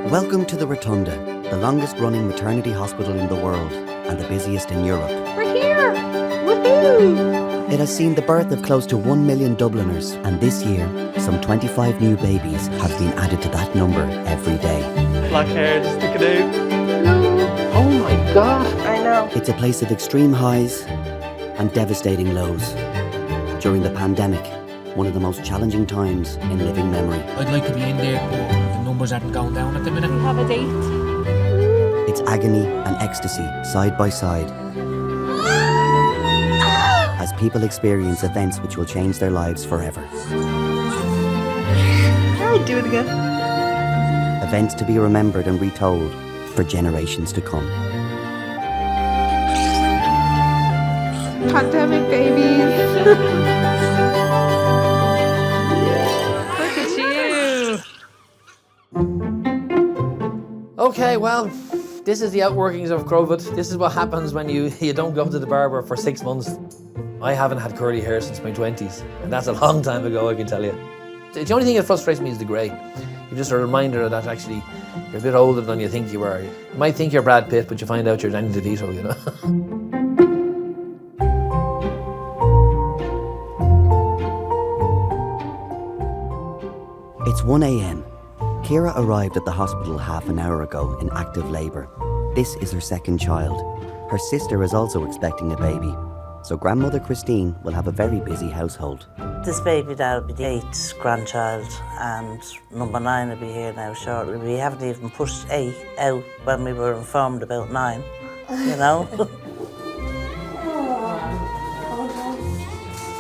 Welcome to the Rotunda, the longest-running maternity hospital in the world and the busiest in Europe. We're here! Woohoo! It has seen the birth of close to 1 million Dubliners, and this year, some 25 new babies have been added to that number every day. Black hair, just sticking out. Oh my God! I know. It's a place of extreme highs and devastating lows. During the pandemic, one of the most challenging times in living memory. I'd like to be in there, but the numbers aren't going down at the minute. We have a date. It's agony and ecstasy side by side as people experience events which will change their lives forever. I'll do it again. Events to be remembered and retold for generations to come. Pandemic babies. Okay, well, this is the outworkings of COVID. This is what happens when you don't go to the barber for 6 months. I haven't had curly hair since my 20s, and that's a long time ago, I can tell you. The only thing that frustrates me is the grey. You're just a reminder that actually you're a bit older than you think you are. You might think you're Brad Pitt, but you find out you're Danny DeVito, you know? It's 1 a.m. Ciara arrived at the hospital half an hour ago in active labour. This is her second child. Her sister is also expecting a baby, so grandmother Christine will have a very busy household. This baby now will be the 8th grandchild, and number 9 will be here now shortly. We haven't even pushed 8 out when we were informed about 9, you know?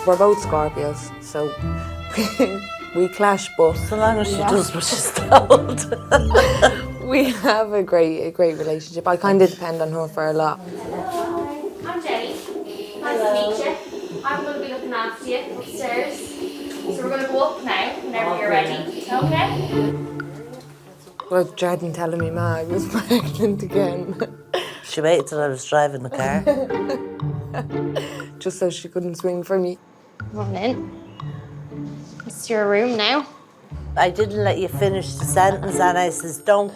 We're both Scorpios, so we clash, but So long as she does what she's told. we have a great relationship. I kind of depend on her for a lot. I'm Jenny. Nice to meet you. I'm going to be looking after you upstairs. So we're going to go up now whenever you're ready. Okay? I was dreading telling me ma I was pregnant again. She waited till I was driving the car. Just so she couldn't swing for me. Come on in. It's your room now. I didn't let you finish the sentence, and I says, don't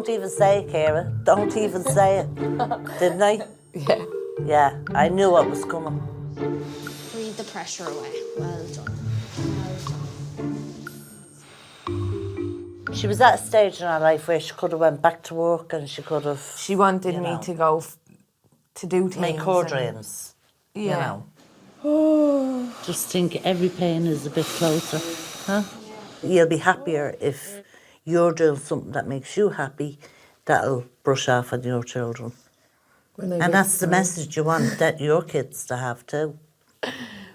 even say it, Ciara. Don't even say it. Didn't I? Yeah. Yeah, I knew what was coming. Breathe the pressure away. Well done. She was at a stage in her life where she could have went back to work, and she could have... She wanted You me know. to go to do things. make her and- dreams, Yeah. you know. Just think every pain is a bit closer, huh? You'll be happier if you're doing something that makes you happy, that'll brush off on your children. When I And get that's the time- message you want that your kids to have too.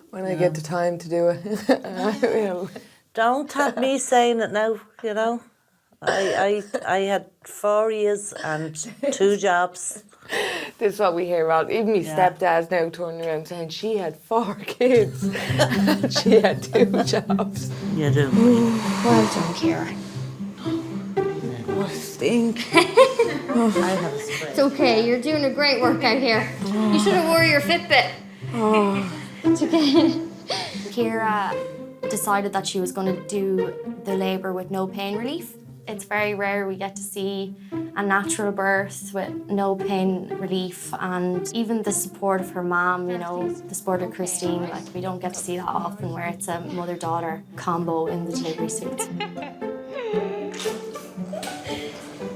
When I get the time to do it, I will. Don't have me saying it now, you know. I had 4 years and 2 jobs. This is what we hear about. Even my stepdad's now turning around saying she had 4 kids and she had 2 jobs. You do. Well done, Ciara. What a stink. I have a spray. It's okay. You're doing a great workout here. You should have wore your Fitbit. It's okay. Ciara decided that she was going to do the labour with no pain relief. It's very rare we get to see a natural birth with no pain relief, and even the support of her mom, you know, the support of Christine, like we don't get to see that often where it's a mother-daughter combo in the delivery suite.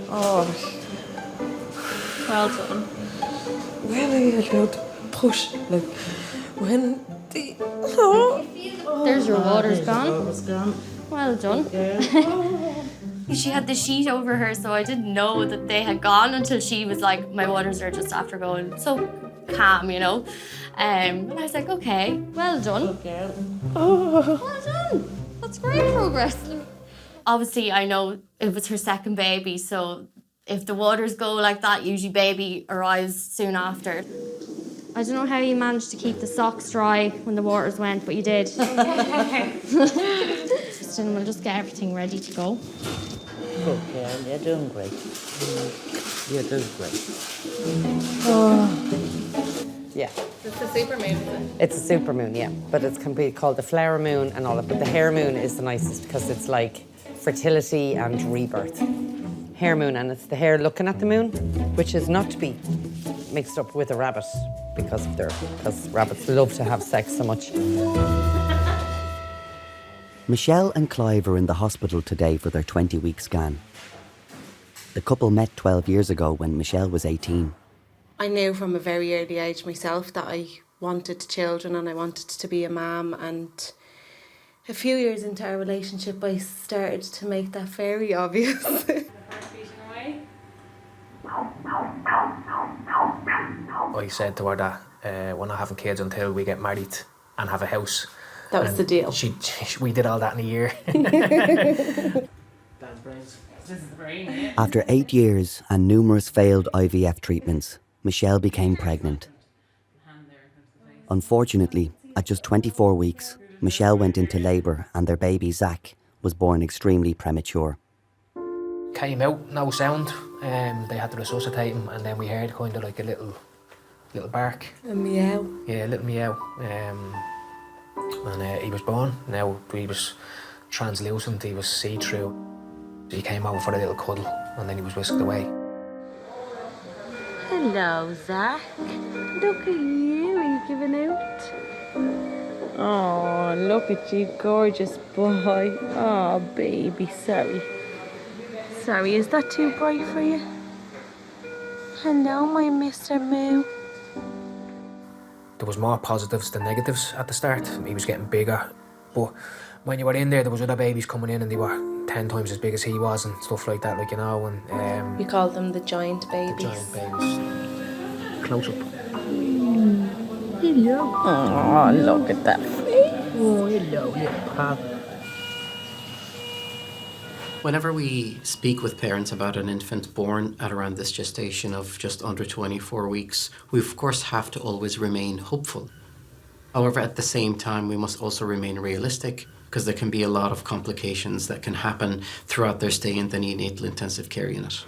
Oh, Well done. when are you allowed to push? Like, when the... Oh. There's your water's gone. It's gone. Well done. She had the sheet over her, so I didn't know that they had gone until she was like, my waters are just after going so calm, you know. And I was like, okay, well done. Well done. That's great progress. Obviously, I know it was her second baby, so if the waters go like that, usually baby arrives soon after. I don't know how you managed to keep the socks dry when the waters went, but you did. Kristen, we'll just get everything ready to go. Okay, you're doing great. You're doing great. Yeah. It's a super moon. It's a super moon, yeah. But it can be called the flower moon and all that. But the hair moon is the nicest because it's like fertility and rebirth. hare moon, and it's the hare looking at the moon, which is not to be mixed up with a rabbit because rabbits love to have sex so much. Michelle and Clive are in the hospital today for their 20-week scan. The couple met 12 years ago when Michelle was 18. I knew from a very early age myself that I wanted children and I wanted to be a mum, and a few years into our relationship I started to make that very obvious. I said to her that we're not having kids until we get married and have a house. That was the deal. We did all that in a year. After 8 years and numerous failed IVF treatments, Michelle became pregnant. Unfortunately, at just 24 weeks, Michelle went into labour and their baby, Zach, was born extremely premature. Came out, no sound. They had to resuscitate him, and then we heard kind of like a little bark. A meow. Yeah, a little meow. And he was born. Now he was translucent, he was see-through. He came over for a little cuddle, and then he was whisked away. Hello, Zach. Look at you. Are you giving out? Oh, look at you, gorgeous boy. Oh, baby, sorry. Sorry, is that too bright for you? Hello, my Mr. Moo. There was more positives than negatives at the start. He was getting bigger, but when you were in there was other babies coming in and they were 10 times as big as he was and stuff like that, like, you know, and We call them the giant babies. the giant babies. Close up. Hello. Oh, look at that face. Oh, hello, little pal. Whenever we speak with parents about an infant born at around this gestation of just under 24 weeks, we of course have to always remain hopeful. However, at the same time, we must also remain realistic, because there can be a lot of complications that can happen throughout their stay in the neonatal intensive care unit.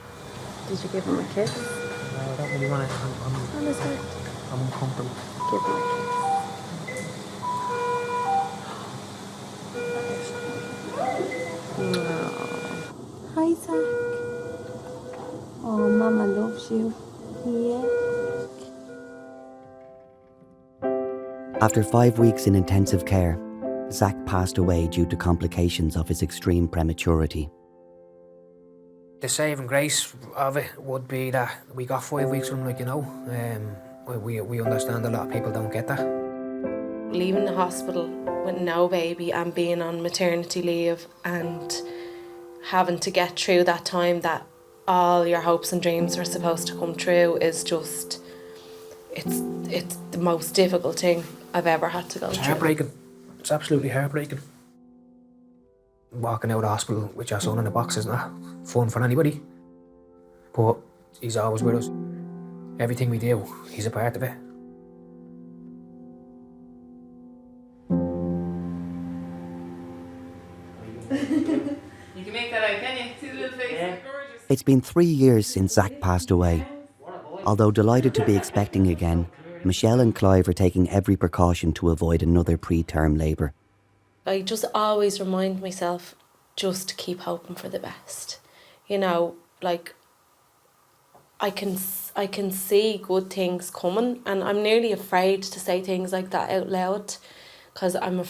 Did you give him a kiss? No, I don't really want to. I'm uncomfortable. Give him a kiss. Hi, Zach. Oh, Mama loves you. Yeah. After 5 weeks in intensive care, Zach passed away due to complications of his extreme prematurity. The saving grace of it would be that we got 5 weeks from him, like, you know. We understand a lot of people don't get that. Leaving the hospital with no baby and being on maternity leave and having to get through that time that all your hopes and dreams were supposed to come true is just, it's the most difficult thing I've ever had to go It's through. heartbreaking. It's absolutely heartbreaking. Walking out of the hospital with your son in a box is not fun for anybody. But he's always with us. Everything we do, he's a part of it. You can make that out, can you? See the little face? Yeah. Gorgeous. It's been 3 years since Zach passed away. Although delighted to be expecting again, Michelle and Clive are taking every precaution to avoid another preterm labour. I just always remind myself just to keep hoping for the best. You know, like, I can see good things coming, and I'm nearly afraid to say things like that out loud, because I'm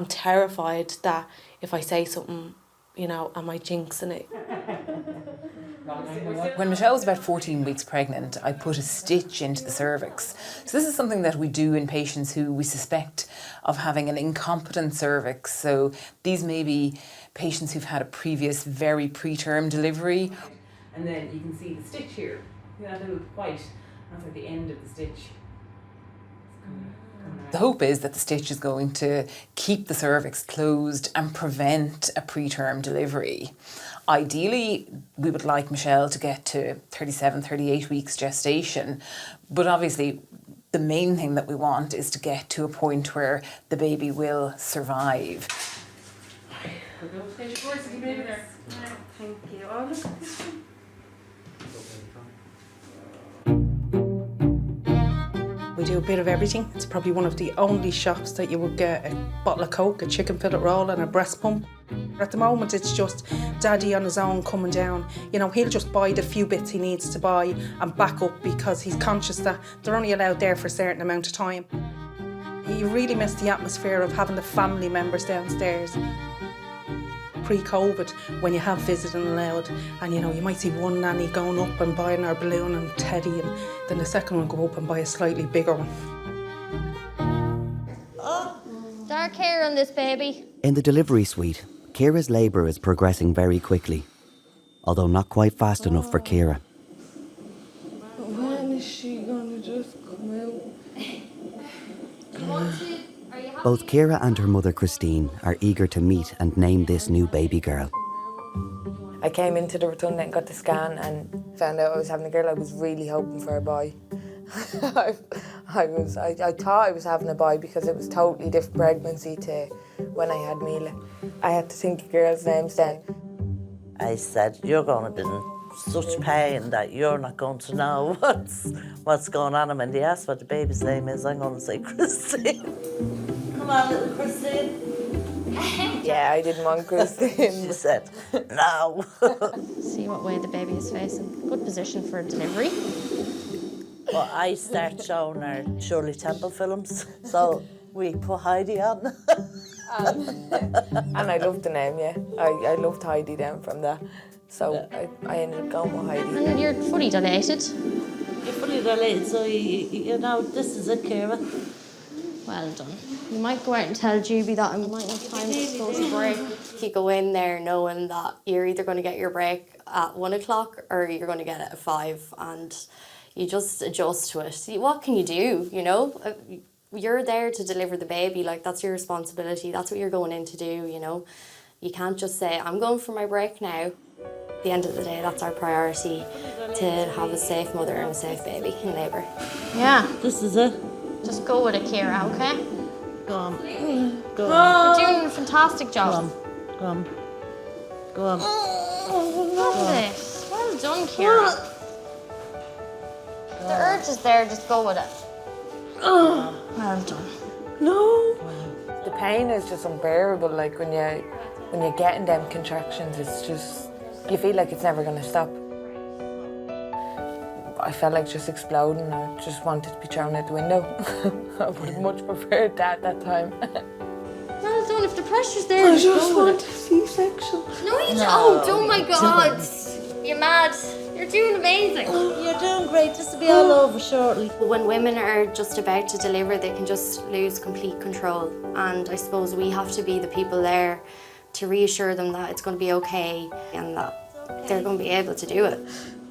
terrified that if I say something, you know, am I jinxing it? When Michelle was about 14 weeks pregnant, I put a stitch into the cervix. So this is something that we do in patients who we suspect of having an incompetent cervix. So these may be patients who've had a previous very preterm delivery. And then you can see the stitch here. See that little white? That's at the end of the stitch. The hope is that the stitch is going to keep the cervix closed and prevent a preterm delivery. Ideally, we would like Michelle to get to 37, 38 weeks gestation, but obviously the main thing that we want is to get to a point where the baby will survive. Thank you. Oh, look at this one. We do a bit of everything. It's probably one of the only shops that you would get a bottle of Coke, a chicken fillet roll and a breast pump. At the moment, it's just Daddy on his own coming down. You know, he'll just buy the few bits he needs to buy and back up because he's conscious that they're only allowed there for a certain amount of time. You really miss the atmosphere of having the family members downstairs. Pre-COVID, when you have visiting allowed, and you know, you might see one nanny going up and buying her balloon and teddy, and then the second one go up and buy a slightly bigger one. Dark hair on this baby. In the delivery suite, Ciara's labour is progressing very quickly, although not quite fast enough for Ciara. When is she gonna just come out? Both Ciara and her mother Christine are eager to meet and name this new baby girl. I came into the Rotunda and got the scan and found out I was having a girl. I was really hoping for a boy. I thought I was having a boy because it was totally different pregnancy to when I had Mila. I had to think of girls' names then. I said, you're going to be in such pain that you're not going to know what's going on. And when they ask what the baby's name is, I'm going to say Christine. Come on, little Christine. Yeah, I didn't want Christine. She said, no. See what way the baby is facing. Good position for delivery. Well, I start showing her Shirley Temple films, so we put Heidi on. And I loved the name, yeah. I loved Heidi then from that. So I ended up going with Heidi. And you're fully dilated. You're fully dilated, so you know, this is it, Ciara. Well done. You might go out and tell Juby that I might have time to go to break. You go in there knowing that you're either going to get your break at 1 o'clock or you're going to get it at 5, and you just adjust to it. See, what can you do, you know? You're there to deliver the baby, like that's your responsibility. That's what you're going in to do, you know? You can't just say, I'm going for my break now. At the end of the day, that's our priority, to have a safe mother and a safe baby in labour. Yeah. This is it. Just go with it, Ciara, okay? Go on. Go on. You're doing a fantastic job. Go on. Go on. Lovely. Well done, Ciara. The urge is there, just go with it. Well done. No. The pain is just unbearable. Like when you're getting them contractions, it's just, you feel like it's never going to stop. I felt like just exploding. I just wanted to be thrown out the window. I would have much preferred that at that time. Well done. If the pressure's there, I just go with want a C-section. No, you don't. Oh my God. You're mad. You're doing amazing. You're doing great. This will be all over shortly. When women are just about to deliver, they can just lose complete control. And I suppose we have to be the people there to reassure them that it's going to be okay and that they're going to be able to do it.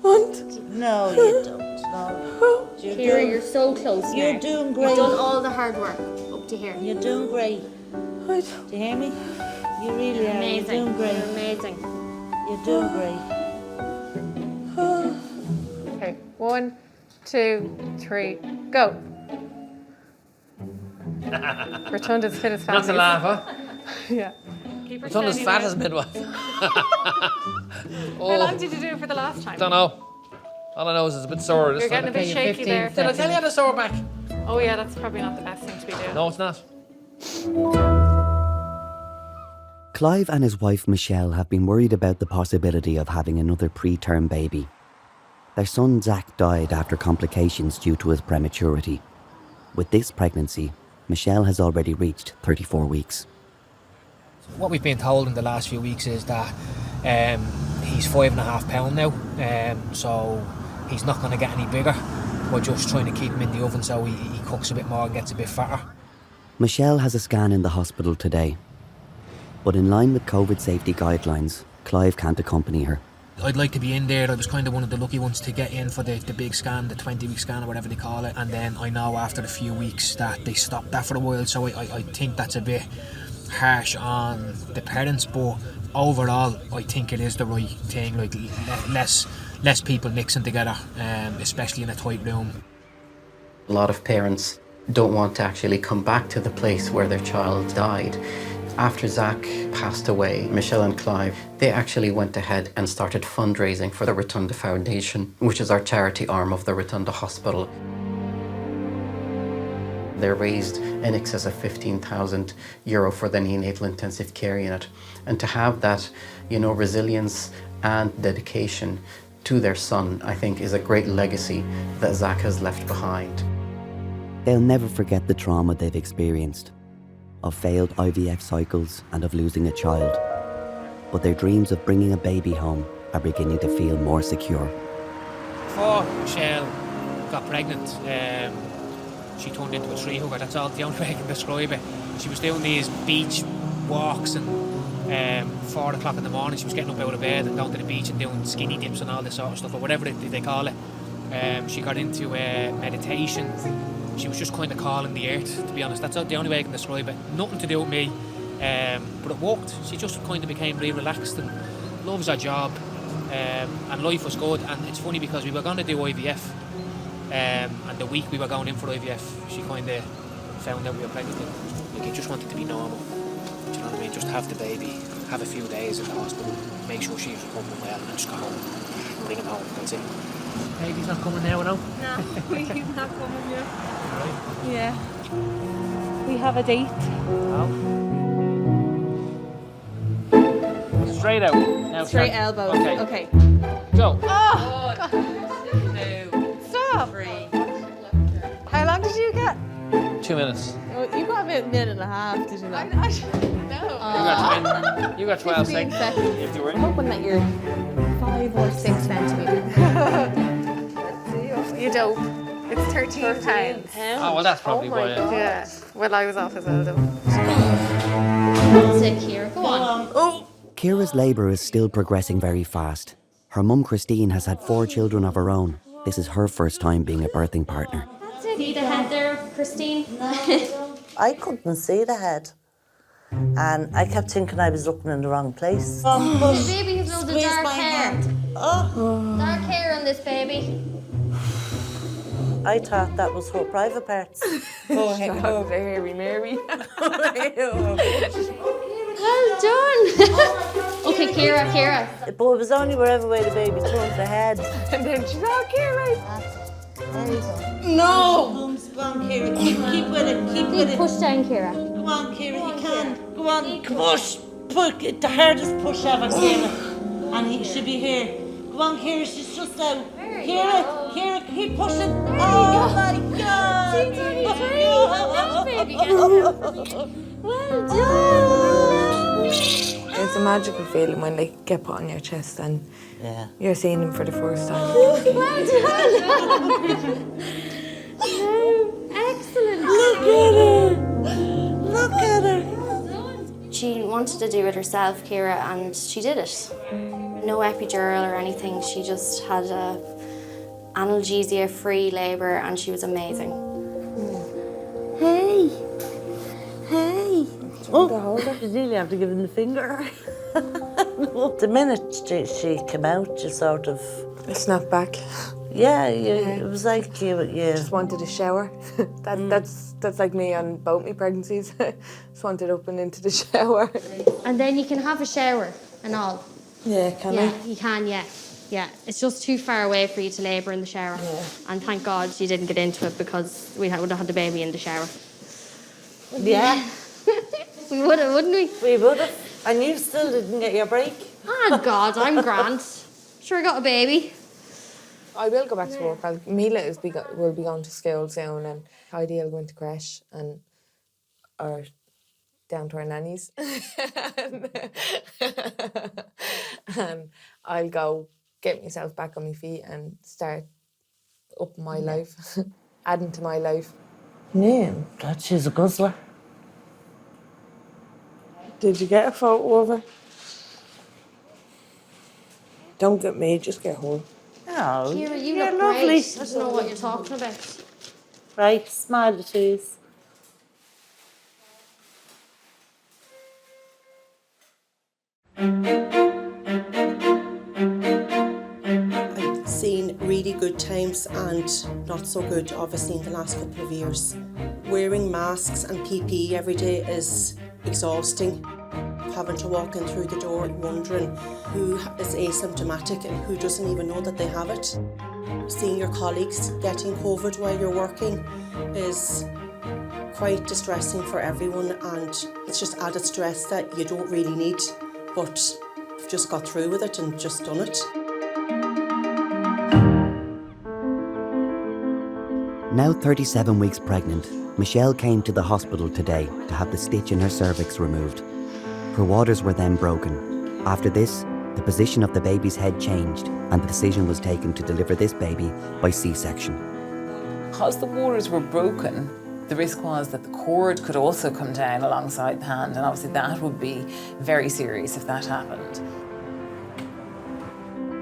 No, you don't. No. Ciara, you're so close now. You're doing great. You've done all the hard work up to here. You're doing great. Do you hear me? You really are. Amazing. You're doing great. You're amazing. You're doing great. Okay, 1, 2, 3, go. Rotunda's fit as fat. Not to laugh, huh? Yeah. Rotunda's fat as midwife. How long did you do it for the last time? Don't know. All I know is it's a bit sore. You're getting a bit shaky there. Did I tell you I had a sore back? Oh yeah, that's probably not the best thing to be doing. No, it's not. Clive and his wife Michelle have been worried about the possibility of having another preterm baby. Their son Zach died after complications due to his prematurity. With this pregnancy, Michelle has already reached 34 weeks. What we've been told in the last few weeks is that he's 5.5 pounds now, so he's not going to get any bigger. We're just trying to keep him in the oven so he cooks a bit more and gets a bit fatter. Michelle has a scan in the hospital today. But in line with COVID safety guidelines, Clive can't accompany her. I'd like to be in there. I was kind of one of the lucky ones to get in for the big scan, the 20-week scan or whatever they call it. And then I know after a few weeks that they stopped that for a while, so I think that's a bit harsh on the parents, but overall I think it is the right thing. Like less people mixing together, especially in a tight room. A lot of parents don't want to actually come back to the place where their child died. After Zach passed away, Michelle and Clive, they actually went ahead and started fundraising for the Rotunda Foundation, which is our charity arm of the Rotunda Hospital. They raised in excess of €15,000 for the neonatal intensive care unit. And to have that, resilience and dedication to their son, I think, is a great legacy that Zach has left behind. They'll never forget the trauma they've experienced, of failed IVF cycles and of losing a child. But their dreams of bringing a baby home are beginning to feel more secure. Before Michelle got pregnant, she turned into a tree hugger. That's the only way I can describe it. She was doing these beach walks, and 4 o'clock in the morning she was getting up out of bed and going to the beach and doing skinny dips and all this sort of stuff, or whatever they call it. She got into meditation. She was just kind of calling the earth, to be honest. That's the only way I can describe it. Nothing to do with me, but it worked. She just kind of became really relaxed and loves her job, and life was good. And it's funny because we were going to do IVF, and the week we were going in for IVF, she kind of found out we were pregnant. Like, it just wanted to be normal. Do you know what I mean? Just have the baby, have a few days in the hospital, make sure she's recovering well, and just go home, bring him home. That's it. Baby's not coming now, no? No, he's not coming yet. Right. Yeah. We have a date. Oh. Straight out. Now Straight start. elbows. Okay. Go. Oh! Stop! How long did you get? 2 minutes. Oh, you got about a minute and a half, did you not? No. You got 12 seconds. If you were. I'm hoping that you're 5 or 6 centimetres. You don't. It's 13 pounds. Oh, well, that's probably why. Yeah. Well, I was off as well, though. Sick here. Go on. Ciara's labour is still progressing very fast. Her mum Christine has had 4 children of her own. This is her first time being a birthing partner. See the head there, Christine? I couldn't see the head. And I kept thinking I was looking in the wrong place. The baby has loads of dark hair. Oh. Dark hair on this baby. I thought that was her private parts. Oh, very Mary. Well done. Okay, Ciara. But it was only wherever way the baby turned the head. And then she's okay, No! Go on, Ciara. Keep with it. Keep with it. Push down, Ciara. Go on, Ciara. You can. Go on. Push. The hardest push ever, Ciara. And he should be here. Go on, Ciara. She's just out. Ciara, keep pushing. Oh my God! Well done. It's a magical feeling when they get put on your chest and you're seeing them for the first time. Well done. Excellent. Look at her. She wanted to do it herself, Ciara, and she did it. No epidural or anything. She just had a analgesia-free labour, and she was amazing. Hey. Oh, you really have to give him the finger. The minute she came out, you sort of... I snapped back. Yeah, it was like you Just wanted a shower. That's like me on both my pregnancies. Just wanted up and into the shower. And then you can have a shower and all. Yeah, can Yeah, you can, yeah. Yeah, it's just too far away for you to labour in the shower. Yeah. And thank God you didn't get into it, because we would have had the baby in the shower. Yeah. We would have, wouldn't we? We would have. And you still didn't get your break. Oh God, I'm grand. Sure, I got a baby. I will go back to work. Mila will be going to school soon, and Heidi will go into creche or down to our nannies. And I'll go get myself back on my feet and start up my life, adding to my life. Yeah. God, she's a guzzler. Did you get a photo of her? Don't get me, just get her. Oh, Ciara, you you're look lovely. great. I don't know what you're talking about. Right, smile the twos. I've seen really good times and not so good, obviously, in the last couple of years. Wearing masks and PPE every day is exhausting. Having to walk in through the door wondering who is asymptomatic and who doesn't even know that they have it. Seeing your colleagues getting COVID while you're working is Quite distressing for everyone, and it's just added stress that you don't really need, but you've just got through with it and just done it. Now 37 weeks pregnant, Michelle came to the hospital today to have the stitch in her cervix removed. Her waters were then broken. After this, the position of the baby's head changed and the decision was taken to deliver this baby by C-section. Because the waters were broken, the risk was that the cord could also come down alongside the hand, and obviously that would be very serious if that happened.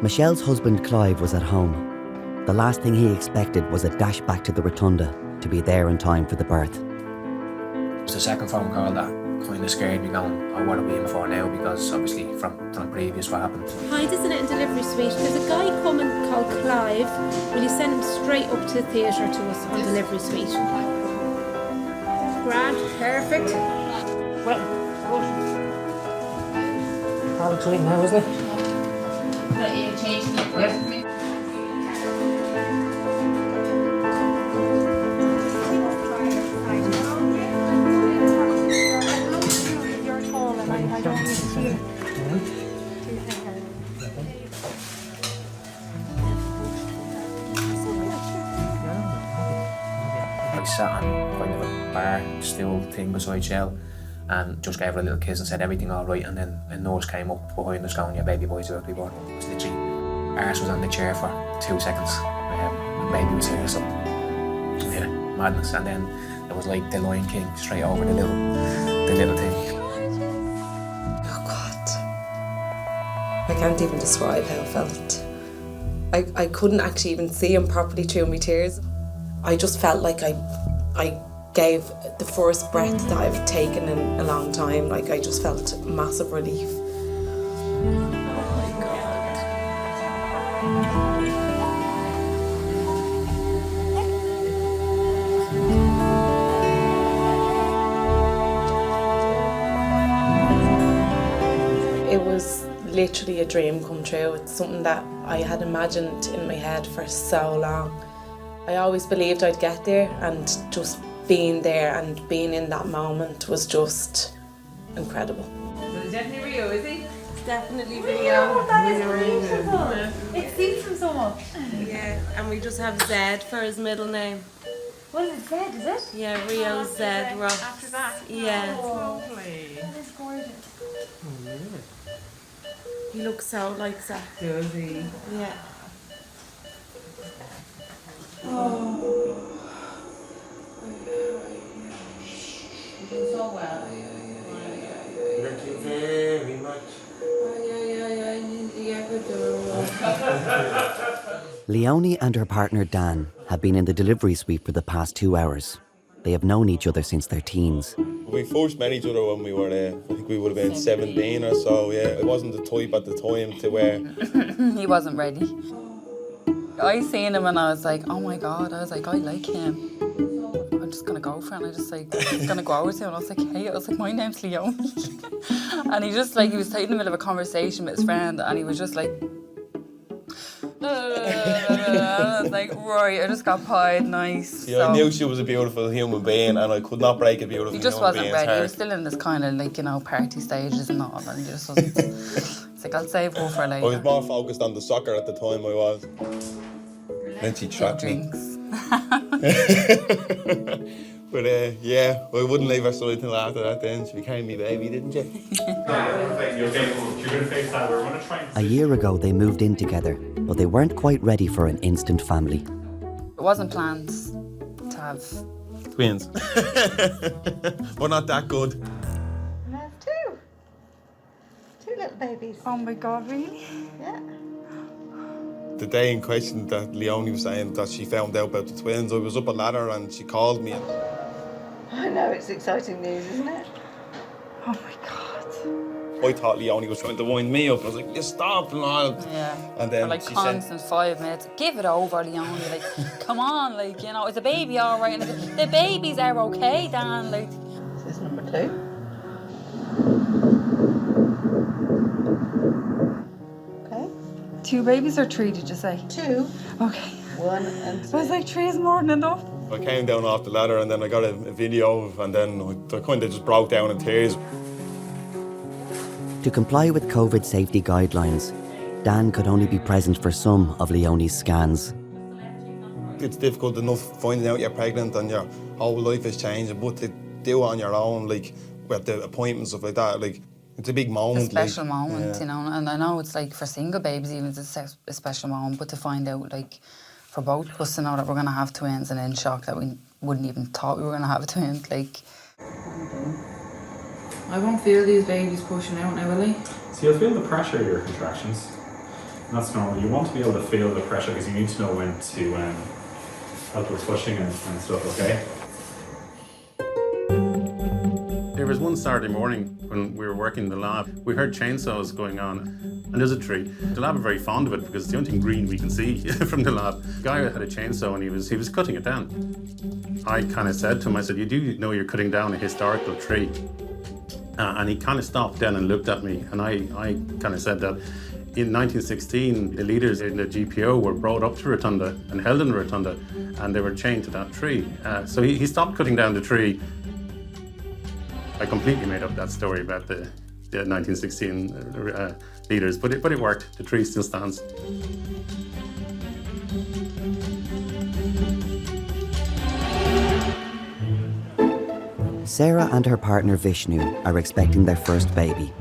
Michelle's husband Clive was at home. The last thing he expected was a dash back to the Rotunda to be there in time for the birth. It was the second phone call that kind of scared me, going, oh, what are we in for now? Because obviously from previous what happened. Hi, this is Annette in delivery suite. There's a guy coming called Clive. Will you send him straight up to the theatre to us on delivery suite? Grand, perfect. Well, all excited now, isn't it? But you changing it for me. I sat on kind of a bar stool thing beside Shell and just gave her a little kiss and said everything all right, and then a nurse came up behind us going, your baby boy's about to be born. It was literally, arse was on the chair for 2 seconds. The baby was here, so yeah, madness. And then there was like the Lion King straight over the little thing. Oh God. I can't even describe how I felt. I couldn't actually even see him properly through my tears. I just felt like I gave the first breath that I've taken in a long time. Like, I just felt massive relief. It was literally a dream come true. It's something that I had imagined in my head for so long. I always believed I'd get there, and just being there and being in that moment was just incredible. It's definitely Rio, is he? It's definitely Rio. Oh, that is beautiful. It suits him so much. Yeah, and we just have Zed for his middle name. What is it, Zed, is it? Yeah, Rio Zed Ross. After that? Yeah. Oh, lovely. That is gorgeous. He looks so like Zach. Does he? Yeah. So well. Thank you very much. Leoni and her partner Dan have been in the delivery suite for the past 2 hours. They have known each other since their teens. We first met each other when we were, I think we would have been 17 or so, yeah. I wasn't the type at the time to wear. He wasn't ready. I seen him and I was like, oh my God, I was like, I like him. I'm just gonna go for it. And I just like, gonna go over to him. And I was like, hey, I was like, my name's Leoni. And he just like, he was in the middle of a conversation with his friend and he was just like, I was like, right, I just got pied, nice. Yeah, I knew she was a beautiful human being and I could not break a beautiful human being's heart. He just wasn't ready. He was still in this kind of like, you know, party stages and all, and he just wasn't. It's like, I'll save her for later. I was more focused on the soccer at the time, I was. Then she trapped me. But yeah, I wouldn't leave her side until after that then. She became my baby, didn't you? A year ago, they moved in together, but they weren't quite ready for an instant family. It wasn't planned to have twins. We're not that good. I have two. Two little babies. Oh my God, really? Yeah. The day in question that Leoni was saying that she found out about the twins, I was up a ladder and she called me. I know, it's exciting news, isn't it? Oh my God. I thought Leoni was trying to wind me up. I was like, yeah, stop and all. Yeah. And then for like she constant 5 minutes. Give it over, Leoni. Like, come on, like, you know, is the baby all right? And the babies are okay, Dan. Like, this is number 2. Okay. 2 babies or 3, did you say? 2. Okay. 1 and 2. I was like, 3 is more than enough. I came down off the ladder and then I got a video and then I kind of just broke down in tears. To comply with COVID safety guidelines, Dan could only be present for some of Leonie's scans. It's difficult enough finding out you're pregnant and your whole life is changing, but to do it on your own, like with the appointments, stuff like that, like it's a big moment. A special like, moment, yeah. you know, and I know it's like for single babies even it's a special moment, but to find out like for both of us to know that we're going to have twins and in shock that we wouldn't even thought we were going to have a twin, like. I won't feel these babies pushing out now, will I? So you'll feel the pressure of your contractions. And that's normal. You want to be able to feel the pressure because you need to know when to help with pushing and stuff, okay? There was one Saturday morning when we were working in the lab, we heard chainsaws going on, and there's a tree. The lab are very fond of it because it's the only thing green we can see from the lab. The guy had a chainsaw and he was cutting it down. I kind of said to him, I said, you do know you're cutting down a historical tree. And he kind of stopped then and looked at me, and I kind of said that in 1916, the leaders in the GPO were brought up to Rotunda and held in Rotunda, and they were chained to that tree. So he stopped cutting down the tree. I completely made up that story about the 1916 leaders, but it worked. The tree still stands. Sarah and her partner Vishnu are expecting their first baby.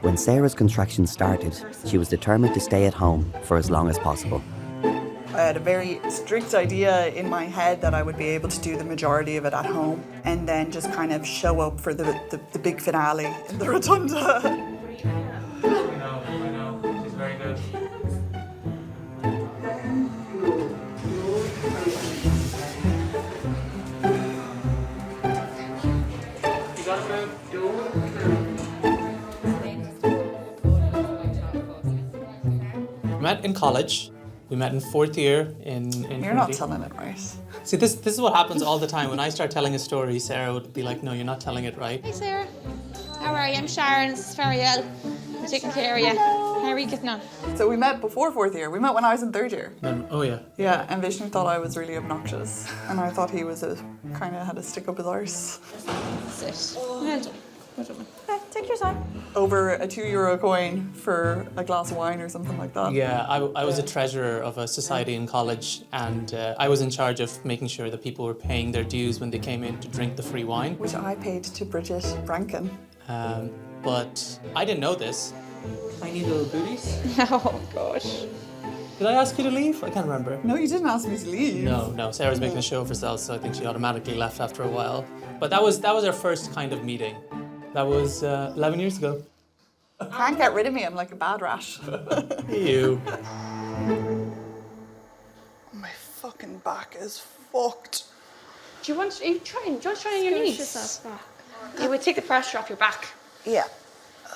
When Sarah's contractions started, she was determined to stay at home for as long as possible. I had a very strict idea in my head that I would be able to do the majority of it at home and then just kind of show up for the big finale in the Rotunda. I know, she's very good. You got to We met in college. We met in fourth year in You're not telling it right. See, this is what happens all the time. When I start telling a story, Sarah would be like, no, you're not telling it right. Hey Sarah, how are you? I'm Sharon, this is Fariel. I'm taking care of you. How are you getting on? So we met before fourth year. We met when I was in third year. Oh yeah. Yeah, and Vishnu thought I was really obnoxious, and I thought he was kind of had a stick up his arse. That's it. Well done. Well done. Okay, take your time. Over a €2 coin for a glass of wine or something like that. Yeah, I was a treasurer of a society in college, and I was in charge of making sure that people were paying their dues when they came in to drink the free wine. Which I paid to Bridget Rankin. But I didn't know this. Tiny little booties. Oh gosh. Did I ask you to leave? I can't remember. No, you didn't ask me to leave. No. Sarah's making a show of herself, so I think she automatically left after a while. But that was our first kind of meeting. That was 11 years ago. Can't get rid of me. I'm like a bad rat. You. My fucking back is fucked. Do you want to try on your knees? Yourself back. It would take the pressure off your back. Yeah.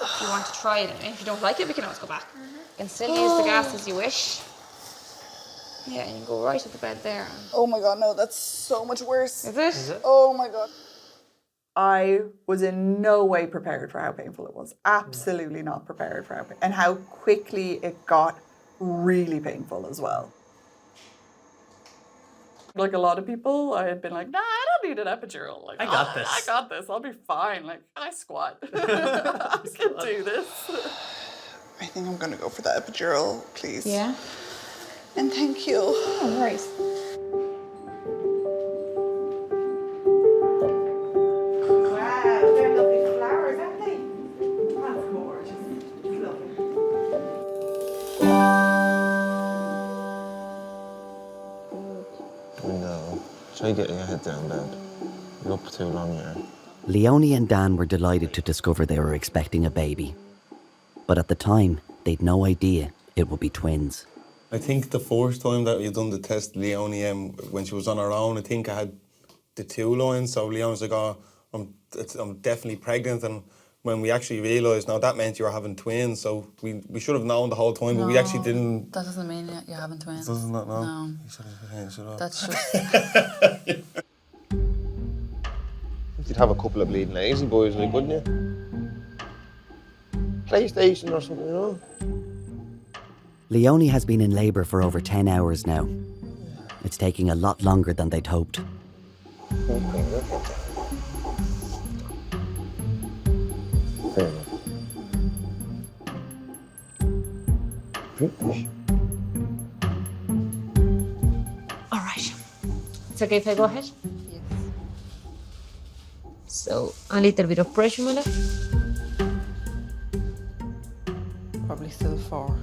If you want to try it, if you don't like it, we can always go back. You can still use the gas as you wish. Yeah, and you can go right at the bed there. Oh my god, no, that's so much worse. Is it? Oh my god. I was in no way prepared for how painful it was. Absolutely not prepared for and how quickly it got really painful as well. Like a lot of people, I had been like, nah, I don't need an epidural. Like, I got this. I got this. I'll be fine. Like, I squat. I can do this. I think I'm gonna go for the epidural, please. Yeah. And thank you. No worries. Try getting your head down, Dad. You're up too long here. Leoni and Dan were delighted to discover they were expecting a baby. But at the time, they'd no idea it would be twins. I think the first time that we done the test, Leonie, when she was on her own, I think I had the 2 lines. So Leonie was like, oh, I'm definitely pregnant. And when we actually realised, now that meant you were having twins. So we should have known the whole time, but we actually didn't. That doesn't mean you're having twins. Doesn't that know? No. You should have. That's just... You'd have a couple of bleeding lazy boys, like, wouldn't you? PlayStation or something, you know? Leonie has been in labour for over 10 hours now. It's taking a lot longer than they'd hoped. Fair enough. All right. It's okay if I go ahead? Yes. So, a little bit of pressure, my love. Probably still 4.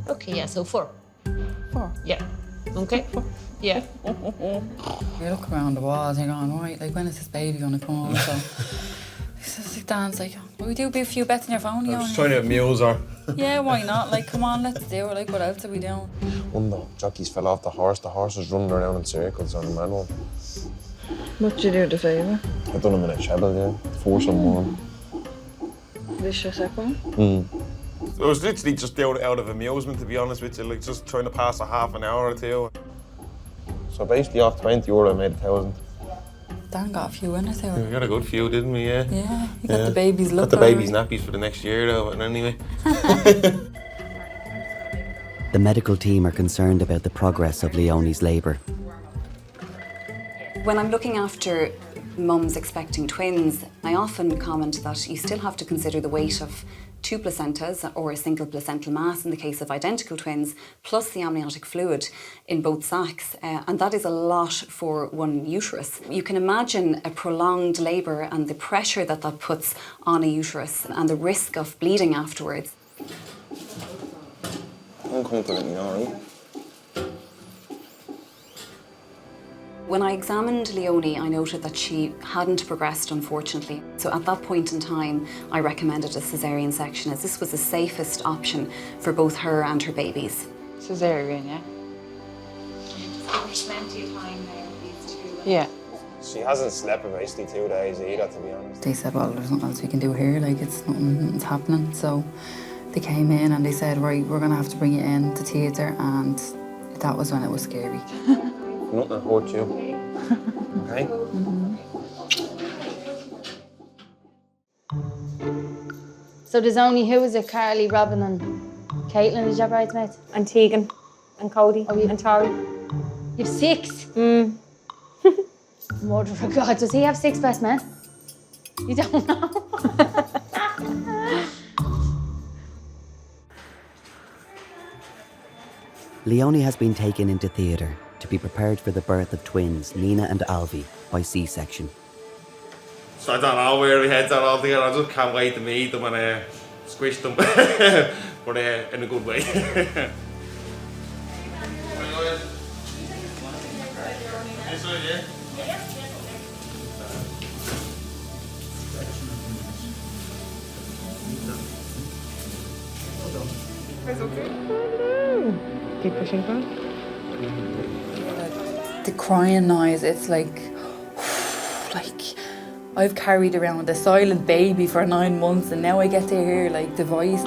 Okay, yeah, so 4. 4? Yeah. Okay? Yeah. You look around the walls, you're going, right, like, when is this baby gonna come? So, Dan's like, will we do a few bets on your phone? I was trying to amuse her. Yeah, why not? Like, come on, let's do it. Like, what else are we doing? One of the jockeys fell off the horse. The horse was running around in circles on the manual. What did you do to save her? I done him in a treble, yeah. 4-1. This your second one? Mm. I was literally just doing it out of amusement, to be honest with you, like just trying to pass a half an hour or two. So basically off €20 I made 1,000. Dan got a few in it there. We got a good few, didn't we? Yeah. Yeah, you got the baby's look. Got the baby's nappies for the next year though, but anyway. The medical team are concerned about the progress of Leonie's labour. When I'm looking after mums expecting twins, I often comment that you still have to consider the weight of 2 placentas or a single placental mass in the case of identical twins, plus the amniotic fluid in both sacs, and that is a lot for one uterus. You can imagine a prolonged labour and the pressure that that puts on a uterus and the risk of bleeding afterwards. I'm comfortable, you know, right? When I examined Leonie, I noted that she hadn't progressed, unfortunately. So at that point in time, I recommended a caesarean section as this was the safest option for both her and her babies. Caesarean, yeah? There's plenty of time there with these two. Yeah. She hasn't slept for basically 2 days either, to be honest. They said, well, there's nothing else we can do here, like, nothing's happening. So they came in and they said, right, we're gonna have to bring you in to theatre, and that was when it was scary. Nothing hurt you. Okay? So there's only, who is it? Carly, Robin and Caitlin is your bridesmaids? And Tegan and Cody and Tori. You've 6? Mother of God, does he have 6 best men? You don't know? Leonie has been taken into theatre to be prepared for the birth of twins, Nina and Alvi, by C-section. So I don't know where my head's at all together. I just can't wait to meet them and squish them, but in a good way. Keep pushing back. The crying noise, it's like I've carried around a silent baby for 9 months and now I get to hear like the voice.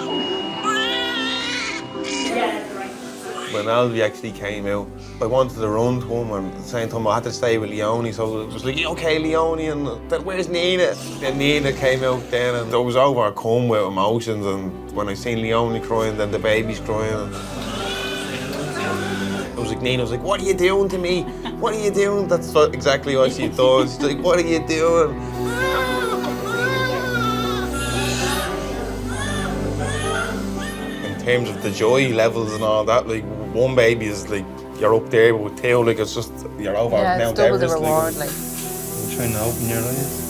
When Alvi actually came out, I wanted to run to him, and at the same time I had to stay with Leonie, so it was like, okay Leonie, and where's Nina? Then Nina came out then, and I was overcome with emotions, and when I seen Leonie crying, then the baby's crying. I was like, Nina, I was like, what are you doing to me? What are you doing? That's exactly what she thought. She's like, what are you doing? In terms of the joy levels and all that, like, one baby is like, you're up there, but with 2, like, it's just, you're over Mount Everest. Yeah, it's double the reward, like. I'm trying to open your eyes.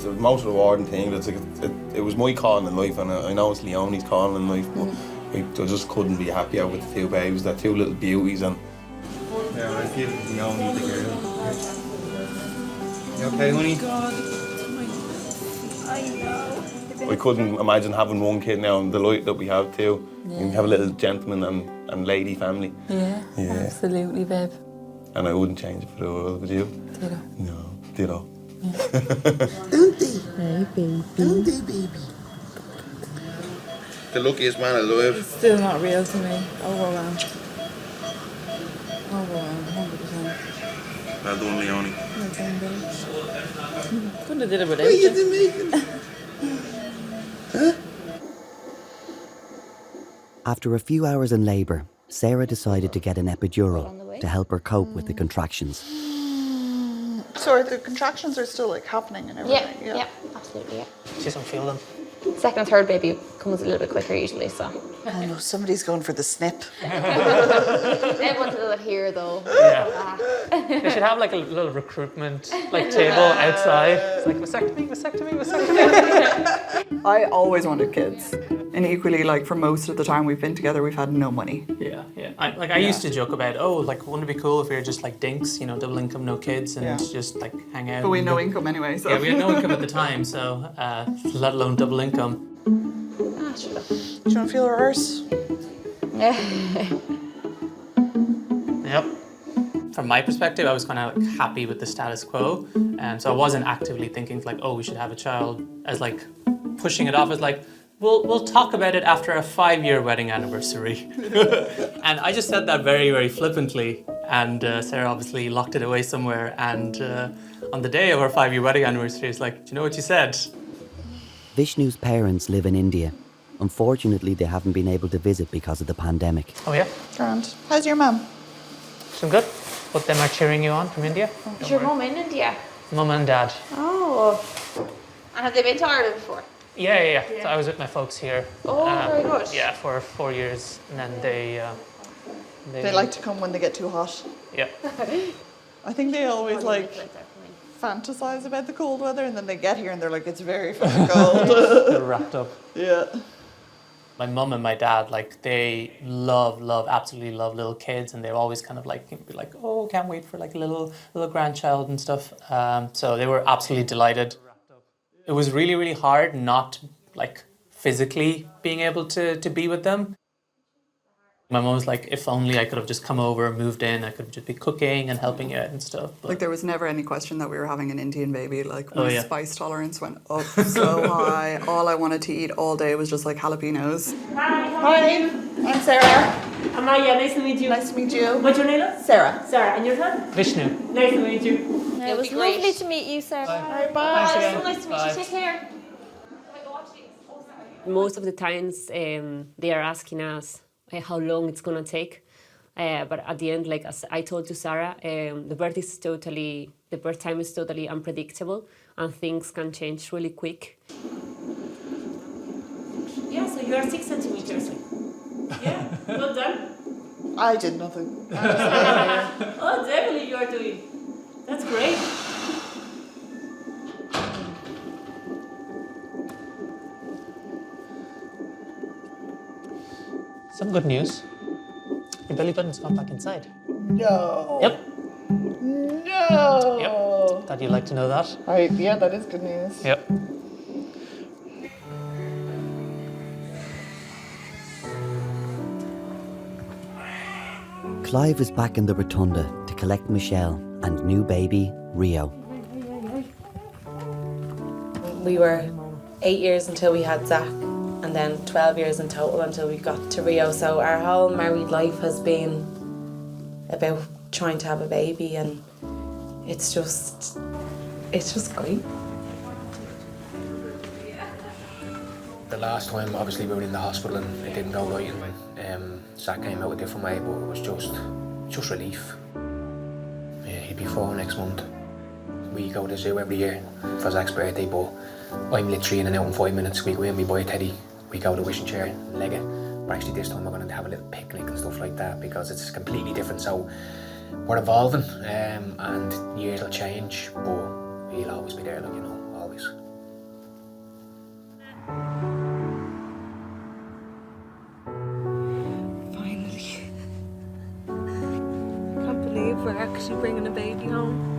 The most rewarding thing, it's like, it was my calling in life, and I know it's Leonie's calling in life, but I just couldn't be happier with the 2 babies, they're 2 little beauties. And yeah, I give Leonie the girl. You okay, honey? God, I know. I couldn't imagine having 1 kid now, and the life that we have 2. Yeah. You have a little gentleman and lady family. Yeah, absolutely, babe. And I wouldn't change it for the world, would you? Ditto. No, ditto. Don't they? Hey, baby. Don't they, baby? The luckiest man alive. It's still not real to me. Overwhelmed. Overwhelmed, 100%. Well done, Leonie. Yeah. Couldn't have did it without What you you. doing? After a few hours in labour, Sarah decided to get an epidural to help her cope with the contractions. So the contractions are still like happening and everything? Yeah, absolutely, yeah. She doesn't feel them. Second and third baby comes a little bit quicker usually, so. Oh no, somebody's going for the snip. Everyone to do it here though. Yeah. They should have like a little recruitment like table outside. It's like vasectomy, vasectomy, vasectomy. I always wanted kids. And equally, like for most of the time we've been together, we've had no money. Yeah. I used to joke about, wouldn't it be cool if we were just like dinks, double income, no kids, and just like hang out. But we had no income anyway, so. Yeah, we had no income at the time, so let alone double income. Sure. Do you want to feel reverse? Yep. From my perspective, I was kind of happy with the status quo, and so I wasn't actively thinking like, we should have a child, as like pushing it off as like, we'll talk about it after a 5-year wedding anniversary. And I just said that very, very flippantly, and Sarah obviously locked it away somewhere. And on the day of our 5-year wedding anniversary, it's like, do you know what you said? Vishnu's parents live in India. Unfortunately, they haven't been able to visit because of the pandemic. Oh yeah? Grand. How's your mum? Some good. Both them are cheering you on from India. Is your mum in India? Mum and dad. Oh. And have they been to Ireland before? Yeah. So I was with my folks here. Oh, very good. Yeah, for 4 years, and then they like to come when they get too hot. Yeah. I think they always fantasize about the cold weather, and then they get here and they're like, it's very fucking cold. They're wrapped up. Yeah. My mum and my dad, they absolutely love little kids, and they're always kind of be like, oh, can't wait for like a little grandchild and stuff. So they were absolutely delighted. It was really, really hard not physically being able to be with them. My mum was like, if only I could have just come over, moved in, I could just be cooking and helping out and stuff. But there was never any question that we were having an Indian baby. My spice tolerance went up so high. All I wanted to eat all day was just jalapenos. Hi, I'm Sarah. Amaya, nice to meet you. Nice to meet you. What's your name? Sarah. Sarah, and your name? Vishnu. Nice to meet you. It was lovely to meet you, Sarah. Bye. Bye. So nice to meet you. Take care. Most of the times they are asking us how long it's going to take. But at the end, as I told to Sarah, the birth time is totally unpredictable, and things can change really quick. Yeah, so you are 6 centimeters. Yeah, well done. I did nothing. Oh, definitely you are doing. That's great. some good news. Your belly button's gone back inside. No. Yep. No. Yep. Thought you'd like to know that. Yeah, that is good news. Yep. Clive is back in the Rotunda to collect Michelle and new baby, Rio. We were 8 years until we had Zach, and then 12 years in total until we got to Rio. So our whole married life has been about trying to have a baby, and it's just great. The last time, obviously, we were in the hospital and it didn't go right, and Zach came out a different way, but it was just relief. Yeah, he'd be 4 next month. We go to the zoo every year for Zach's birthday, but I'm literally in and out in 5 minutes. We go in, we buy a teddy, we go to the wishing chair, leg it. But actually this time we're going to have a little picnic and stuff like that because it's completely different. So we're evolving, and years will change, but he'll always be there, always. Finally. I can't believe we're actually bringing a baby home.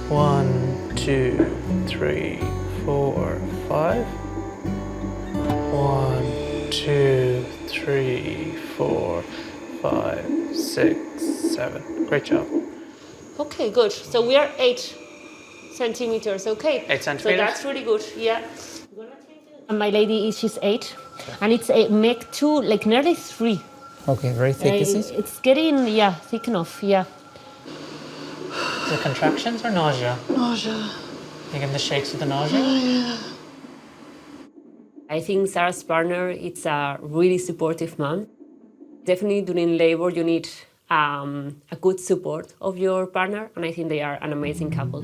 One, 2, 3, 4, 5. 1, 2, 3, 4, 5, 6, 7. Great job. Okay, good. So we are 8 centimeters, okay? 8 centimeters? So that's really good, yeah. And my lady, she's 8, and it's make 2, like nearly 3. Okay, very thick, is it? It's getting, yeah, thick enough, yeah. Is it contractions or nausea? Nausea. You getting the shakes with the nausea? Oh, yeah. I think Sarah's partner, it's a really supportive mom. Definitely during labor, you need a good support of your partner, and I think they are an amazing couple.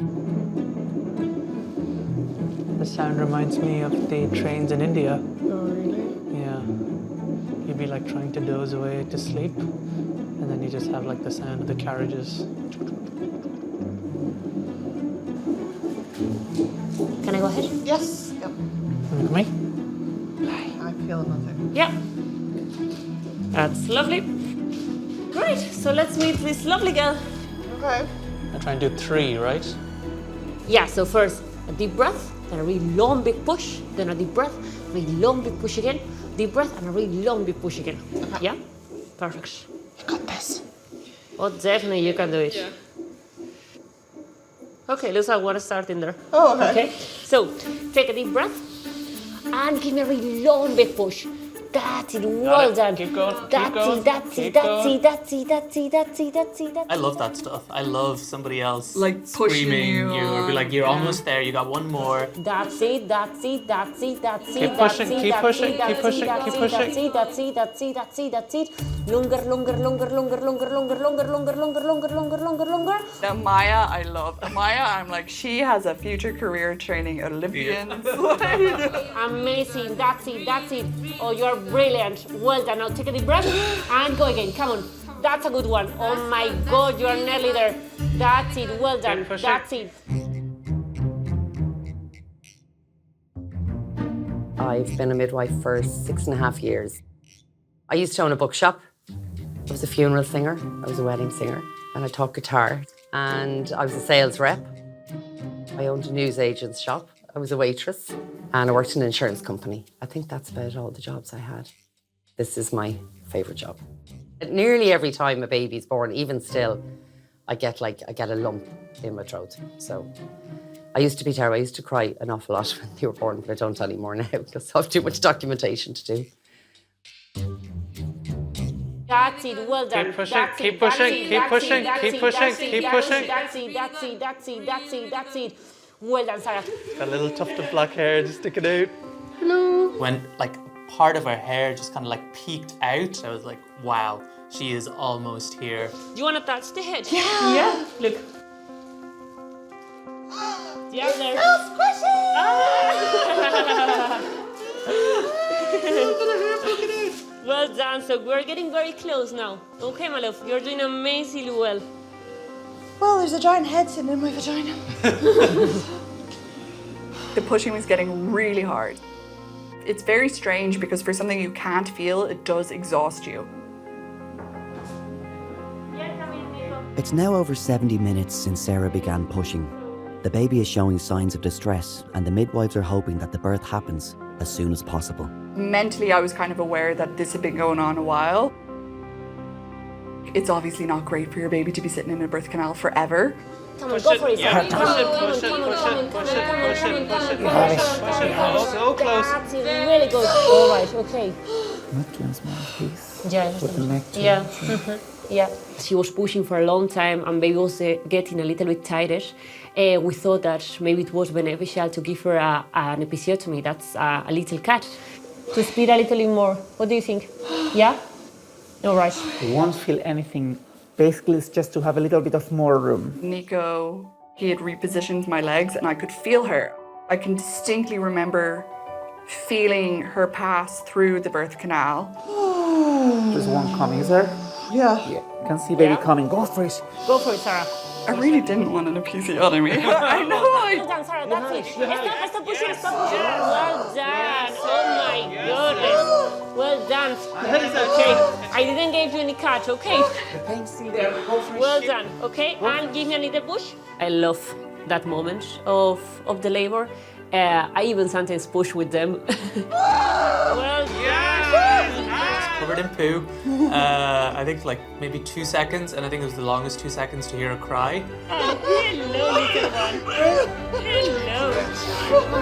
The sound reminds me of the trains in India. Oh, really? Yeah. You'd be like trying to doze away to sleep, and then you just have like the sound of the carriages. Can I go ahead? Yes. Yep. Look at me. I feel nothing. Yeah. That's lovely. Great, so let's meet this lovely girl. Okay. I try and do 3, right? Yeah, so first, a deep breath, then a really long big push, then a deep breath, really long big push again, deep breath, and a really long big push again. Okay. Yeah? Perfect. You got this. Oh, definitely you can do it. Yeah. Okay, Lisa, I want to start in there. Oh, okay. Okay, so take a deep breath and give me a really long big push. That's it, well done. Keep going. That's it, that's it, that's it, that's it, that's it, that's it, that's it, that's it. I love that stuff. I love somebody else Like pushing screaming you or be like, you're yeah. almost there, you got one more. That's it, that's it, that's it, that's it, Keep pushing, keep pushing, keep pushing, keep pushing. That's it, that's it, that's it, that's it, that's it. Longer, longer, longer, longer, longer, longer, longer, longer, longer, longer, longer, longer, longer. Amaya, I love Amaya. I'm like, she has a future career training Olympians. Amazing, that's it, that's it. Oh, you're brilliant. Well done. Now take a deep breath and go again. Come on. That's a good one. Oh my God, you are nearly there. That's it. Well done. That's it. I've been a midwife for 6.5 years. I used to own a bookshop. I was a funeral singer. I was a wedding singer. And I taught guitar. And I was a sales rep. I owned a newsagent's shop. I was a waitress. And I worked in an insurance company. I think that's about all the jobs I had. This is my favourite job. Nearly every time a baby's born, even still, I get a lump in my throat. So I used to be terrible. I used to cry an awful lot when they were born, but I don't anymore now because I have too much documentation to do. That's it. Well done. Keep pushing, keep pushing, keep pushing, keep pushing, keep pushing. That's it. That's it. That's it. That's it. That's it. Well done, Sarah. Got a little tuft of black hair just sticking out. Hello. When like part of her hair just kind of like peeked out, I was like, wow, she is almost here. Do you want to touch the head? Yeah. Yeah. Look. Yeah, there. Oh, squishy! Well done. So we're getting very close now. Okay, my love, you're doing amazingly well. Well, there's a giant head sitting in my vagina. The pushing was getting really hard. It's very strange because for something you can't feel, it does exhaust you. It's now over 70 minutes since Sarah began pushing. The baby is showing signs of distress, and the midwives are hoping that the birth happens as soon as possible. Mentally, I was kind of aware that this had been going on a while. It's obviously not great for your baby to be sitting in a birth canal forever. Come on, go for it, Sarah. Push it, push it, push it, push it, push it, push it, push it. Oh, so close. That's it, really good. All right, okay. Not one small piece. Yeah. With the neck. Yeah. Yeah. She was pushing for a long time and baby was getting a little bit tired. We thought that maybe it was beneficial to give her an episiotomy. That's a little cut. To speed a little bit more. What do you think? Yeah? All right. You won't feel anything. Basically, it's just to have a little bit of more room. Nico, he had repositioned my legs and I could feel her. I can distinctly remember feeling her pass through the birth canal. There's one coming, is there? Yeah. Yeah. You can see baby coming. Go for it. Go for it, Sarah. I really didn't want an episiotomy. I know. Well done, Sarah, that's it. Stop pushing, stop pushing. Well done. Oh my goodness. Well done. Okay. I didn't give you any cut, okay? The pain's still there. Go for it. Well done, okay? And give me a little push. I love that moment of the labor. I even sometimes push with them. Well done. Covered in poo. I think like maybe 2 seconds, and I think it was the longest 2 seconds to hear her cry. Oh, hello, little one. Hello.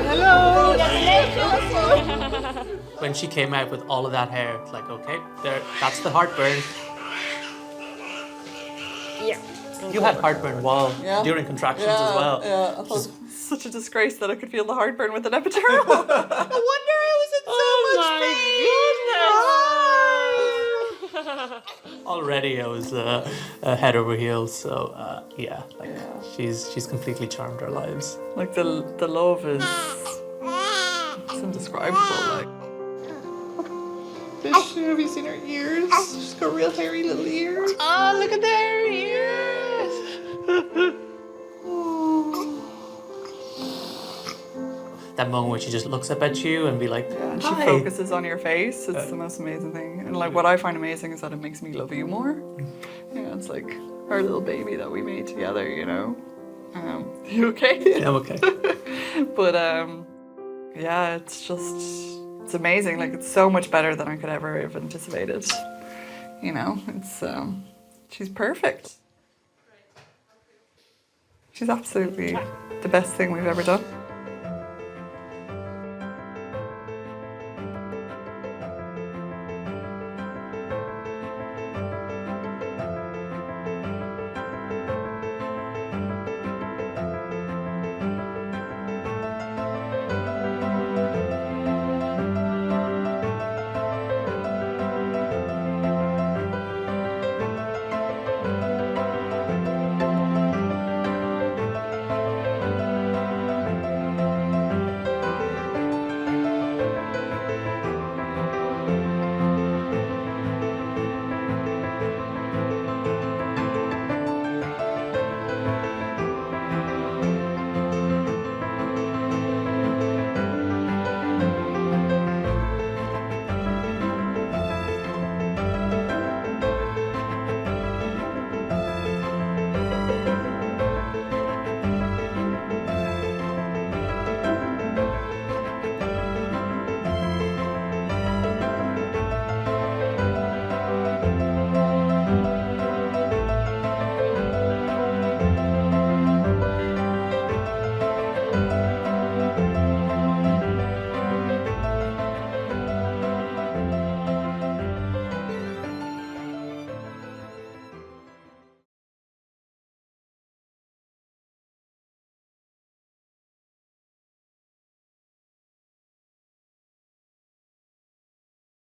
Hello. Congratulations. When she came out with all of that hair, it's like, okay, that's the heartburn. Yeah. You had heartburn during contractions as well. Yeah, I thought it was such a disgrace that I could feel the heartburn with an epidural. No wonder I was in so much pain. Already I was head over heels, so she's completely charmed our lives. Like the love is it's indescribable. Like, Vishnu, have you seen her ears? She's got real hairy little ears. Oh, look at their ears! That moment when she just looks up at you and be like, and she "Hi." focuses on your face. It's the most amazing thing. And like what I find amazing is that it makes me love you more. Yeah, it's like our little baby that we made together, you know. You okay? Yeah, I'm okay. But yeah, it's amazing. Like it's so much better than I could ever have anticipated. You know, it's she's perfect. She's absolutely the best thing we've ever done.